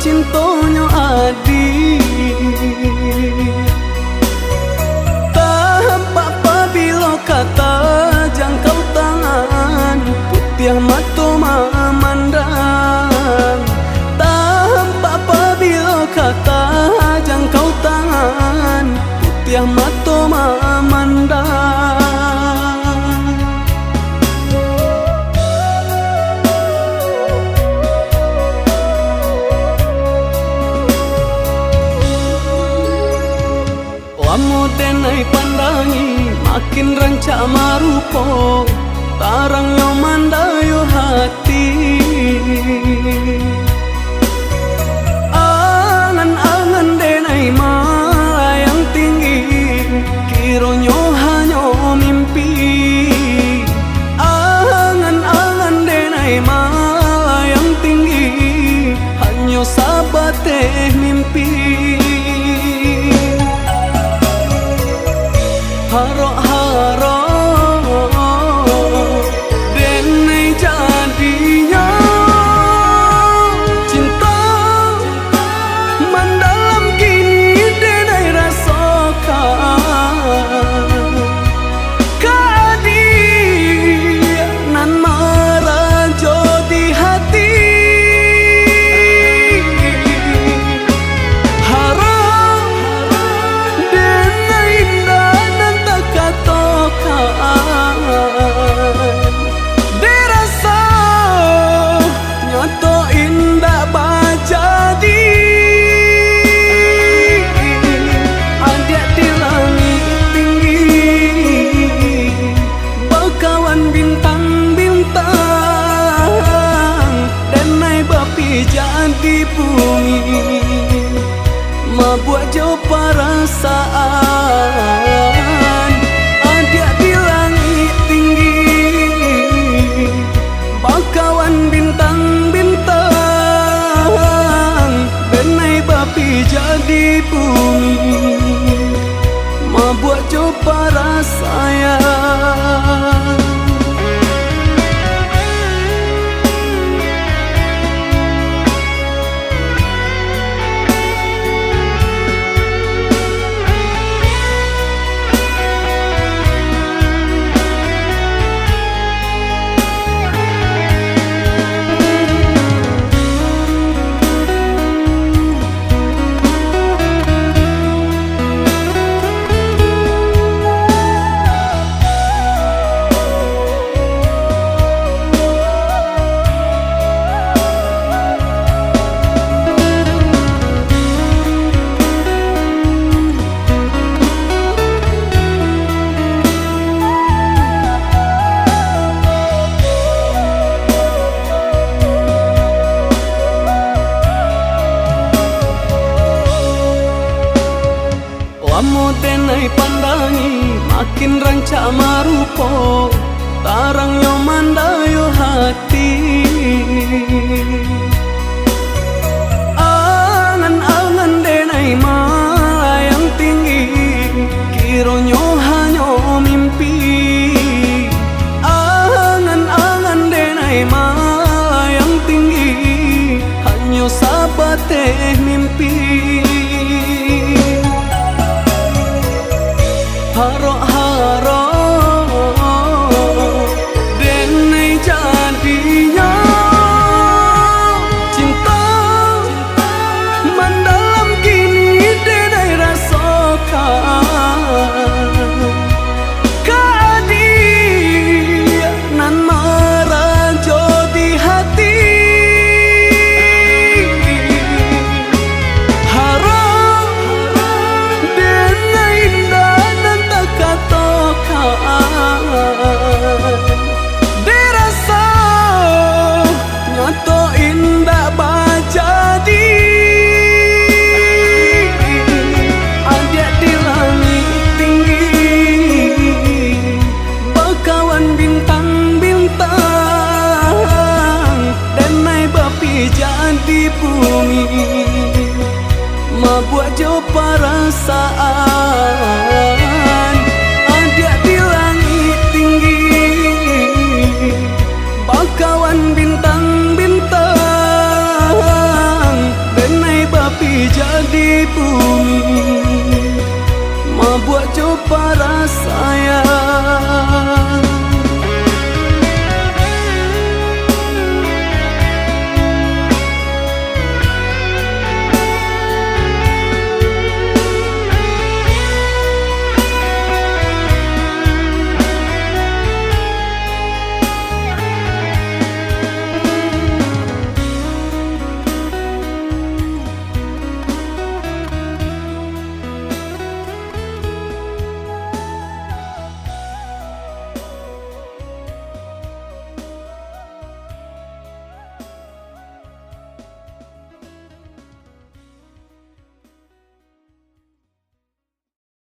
cintonyo adi tampak pabilo kata jangkau tangan putih mata memandang tampak pabilo kata jangkau tangan putih mata memandang. Wamo denai pandangi makin rancak marupo tarang yo mandayo hati angan-angan denai malayang tinggi kironyo hanyo mimpi angan-angan denai malayang tinggi hanyo sabate mimpi haro-haro denai jadinya cinta mendalam gini denai rasakan kehadiran merajo di hati derasa nyoto indah bajadi ada di langit tinggi bakawan bintang-bintang denai bapi jadi bumi mabuat jauh perasaan ada di langit tinggi bakawan bintang-bintang denai bapi jadi bumi mabuat jauh perasaan. Wamo denai pandangi makin rancak marupo tarang yo mandayo hati angan-angan denai malayang tinggi kironyo hanyo mimpi angan-angan denai malayang tinggi hanyo sabate mimpi haro-haro denai jadinya cinta mendalam gini denai rasakan kehadiran merajo di hati derasa nyoto indah bajadi ada di langit tinggi bakawan bintang-bintang denai bapi jadi bumi mabuat jauh perasaan.